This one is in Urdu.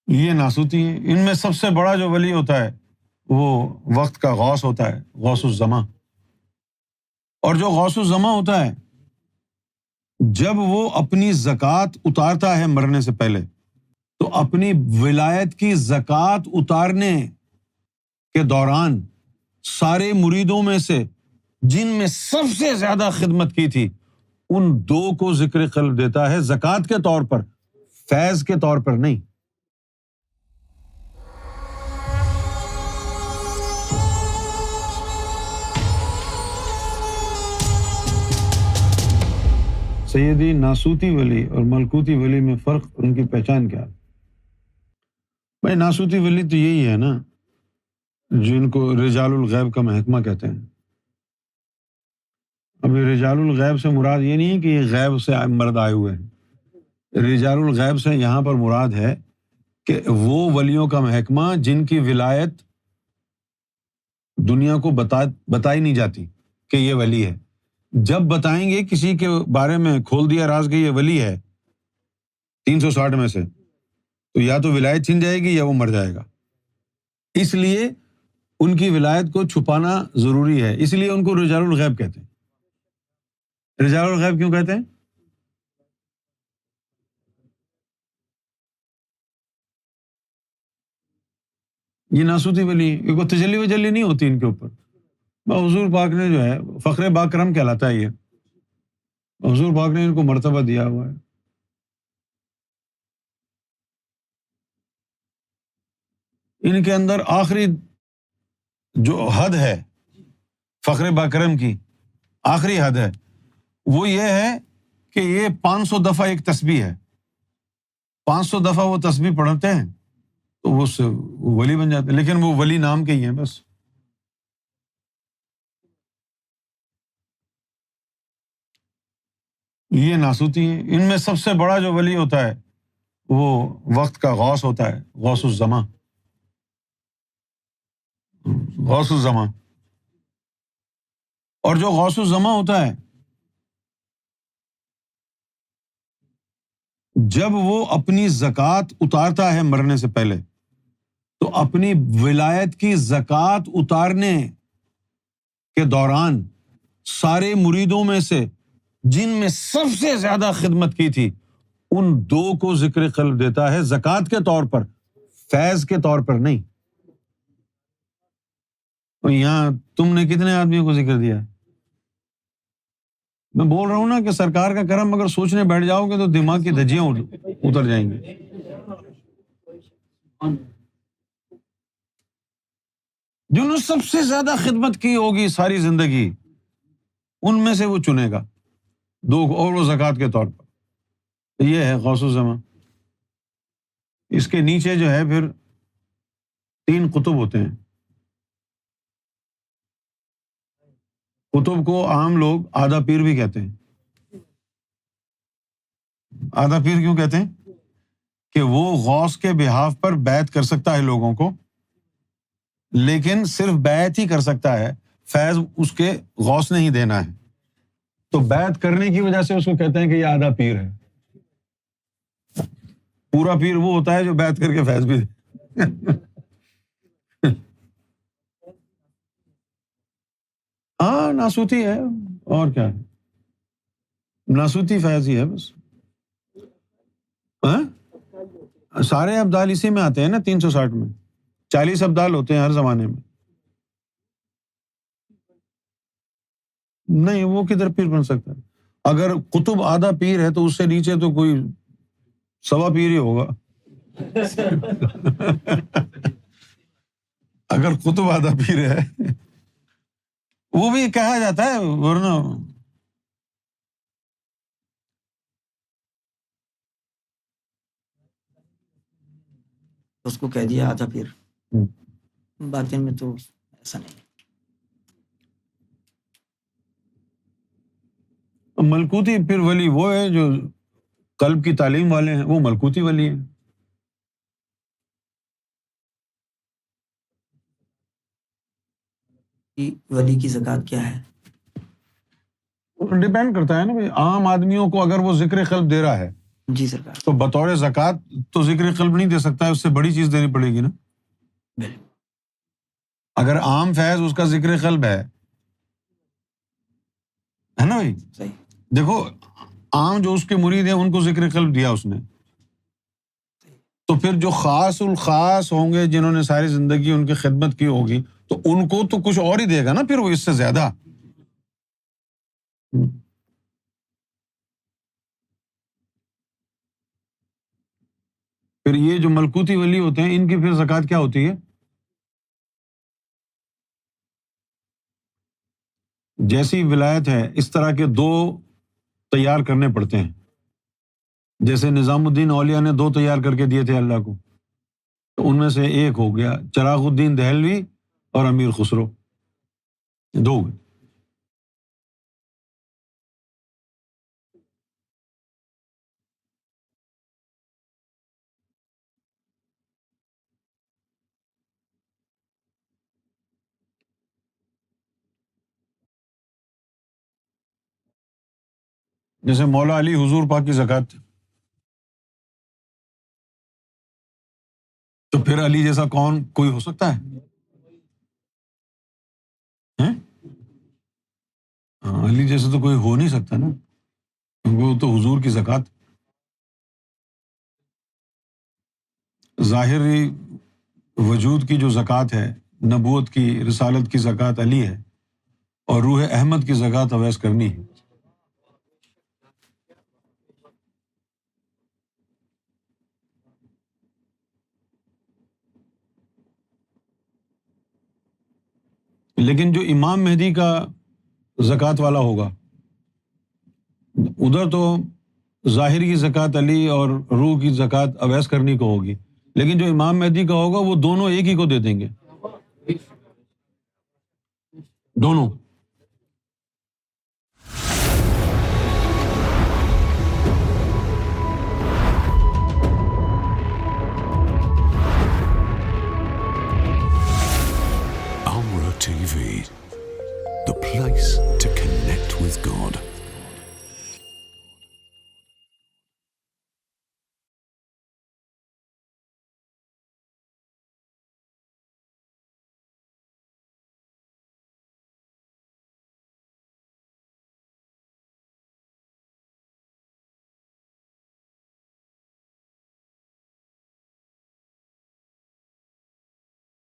یہ ناسوتی ہیں۔ ان میں سب سے بڑا جو ولی ہوتا ہے وہ وقت کا غوث ہوتا ہے، غوث الزمان۔ اور جو غوث الزمان ہوتا ہے جب وہ اپنی زکوٰۃ اتارتا ہے مرنے سے پہلے، تو اپنی ولایت کی زکوٰۃ اتارنے کے دوران سارے مریدوں میں سے جن میں سب سے زیادہ خدمت کی تھی ان دو کو ذکر قلب دیتا ہے، زکوٰۃ کے طور پر، فیض کے طور پر نہیں۔ سیدی ناسوتی ولی اور ملکوتی ولی میں فرق، ان کی پہچان کیا ہے؟ بھائی ناسوتی ولی تو یہی ہے نا جن کو رجال الغیب کا محکمہ کہتے ہیں۔ اب یہ رجال الغیب سے مراد یہ نہیں ہے کہ یہ غیب سے مرد آئے ہوئے ہیں۔ رجال الغیب سے یہاں پر مراد ہے کہ وہ ولیوں کا محکمہ جن کی ولایت دنیا کو بتائی نہیں جاتی کہ یہ ولی ہے۔ جب بتائیں گے کسی کے بارے میں، کھول دیا راز کہ یہ ولی ہے 360 میں سے، تو یا تو ولایت چھن جائے گی یا وہ مر جائے گا۔ اس لیے ان کی ولایت کو چھپانا ضروری ہے، اس لیے ان کو رجال الغیب کہتے ہیں۔ رجال الغیب کیوں کہتے ہیں؟ یہ ناسوتی ولی ہیں، یہ کوئی تجلی وجلی نہیں ہوتی ان کے اوپر۔ حضور پاک نے جو ہے فخر باکرم کہلاتا ہے، یہ حضور پاک نے ان کو مرتبہ دیا ہوا ہے۔ ان کے اندر آخری جو حد ہے فخر باکرم کی، آخری حد ہے وہ یہ ہے کہ یہ 500 دفعہ ایک تسبیح ہے، 500 دفعہ وہ تسبیح پڑھتے ہیں تو وہ ولی بن جاتے ہیں، لیکن وہ ولی نام کے ہی ہیں بس۔ یہ ناسوتی ہیں۔ ان میں سب سے بڑا جو ولی ہوتا ہے وہ وقت کا غوث ہوتا ہے، غوث الزمان، غوث الزمان۔ اور جو غوث الزمان ہوتا ہے جب وہ اپنی زکوٰۃ اتارتا ہے مرنے سے پہلے، تو اپنی ولایت کی زکوٰۃ اتارنے کے دوران سارے مریدوں میں سے جن میں سب سے زیادہ خدمت کی تھی ان دو کو ذکر قلب دیتا ہے، زکوٰۃ کے طور پر، فیض کے طور پر نہیں۔ اور یہاں تم نے کتنے آدمیوں کو ذکر دیا ہے؟ میں بول رہا ہوں نا کہ سرکار کا کرم اگر سوچنے بیٹھ جاؤ گے تو دماغ کی دھجیاں اتر جائیں گی۔ جنہوں نے سب سے زیادہ خدمت کی ہوگی ساری زندگی، ان میں سے وہ چنے گا دو کو، اور وہ زکوٰۃ کے طور پر۔ یہ ہے غوث الزمان۔ اس کے نیچے جو ہے پھر 3 قطب ہوتے ہیں۔ قطب کو عام لوگ آدھا پیر بھی کہتے ہیں۔ آدھا پیر کیوں کہتے ہیں؟ کہ وہ غوث کے بہاف پر بیعت کر سکتا ہے لوگوں کو، لیکن صرف بیعت ہی کر سکتا ہے، فیض اس کے غوث نے ہی دینا ہے، تو بیعت کرنے کی وجہ سے اس کو کہتے ہیں کہ یہ آدھا پیر ہے۔ پورا پیر وہ ہوتا ہے جو بیعت کر کے فیض بھی دے۔ ہاں ناسوتی ہے، اور کیا ہے، ناسوتی فیض ہی ہے بس۔ ہاں سارے ابدال اسی میں آتے ہیں نا، 360 میں 40 ابدال ہوتے ہیں ہر زمانے میں۔ نہیں وہ کدھر پیر بن سکتا ہے؟ اگر قطب آدھا پیر ہے تو اس سے نیچے تو کوئی 1.25 پیر ہی ہوگا۔ اگر قطب آدھا پیر ہے وہ بھی کہا جاتا ہے، ورنہ اس کو کہہ دیا آدھا پیر، باطن میں تو ایسا نہیں۔ ملکوتی پھر ولی وہ ہے جو قلب کی تعلیم والے ہیں، وہ ملکوتی ولی ہیں۔ ولی کی زکوٰۃ کیا ہے؟ ڈیپینڈ کرتا ہے نا بھائی، عام آدمیوں کو اگر وہ ذکر قلب دے رہا ہے جی سرکار. تو بطور زکوٰۃ تو ذکر قلب نہیں دے سکتا ہے، اس سے بڑی چیز دینی پڑے گی نا. بالکل اگر عام فیض اس کا ذکر قلب ہے نا بھائی. صحیح. دیکھو عام جو اس کے مرید ہیں ان کو ذکر قلب دیا اس نے، تو پھر جو خاص الخاص ہوں گے جنہوں نے ساری زندگی ان کی خدمت کی ہوگی تو ان کو تو کچھ اور ہی دے گا نا پھر وہ اس سے زیادہ. پھر یہ جو ملکوتی ولی ہوتے ہیں ان کی پھر زکوٰۃ کیا ہوتی ہے؟ جیسی ولایت ہے اس طرح کے دو تیار کرنے پڑتے ہیں. جیسے نظام الدین اولیاء نے 2 تیار کر کے دیے تھے اللہ کو، تو ان میں سے ایک ہو گیا چراغ الدین دہلوی اور امیر خسرو، 2 ہوئے. جیسے مولا علی حضور پاک کی زکوٰۃ تھی، تو پھر علی جیسا کون کوئی ہو سکتا ہے؟ ہیں؟ ہاں، علی جیسا تو کوئی ہو نہیں سکتا نا، وہ تو حضور کی زکوٰۃ. ظاہری وجود کی جو زکوٰۃ ہے، نبوت کی، رسالت کی زکوٰۃ علی ہے، اور روح احمد کی زکوٰۃ اویس کرنی ہے. لیکن جو امام مہدی کا زکوٰۃ والا ہوگا ادھر تو ظاہر کی زکوٰۃ علی اور روح کی زکوٰۃ اویس کرنی کو ہوگی، لیکن جو امام مہدی کا ہوگا وہ دونوں ایک ہی کو دے دیں گے، دونوں.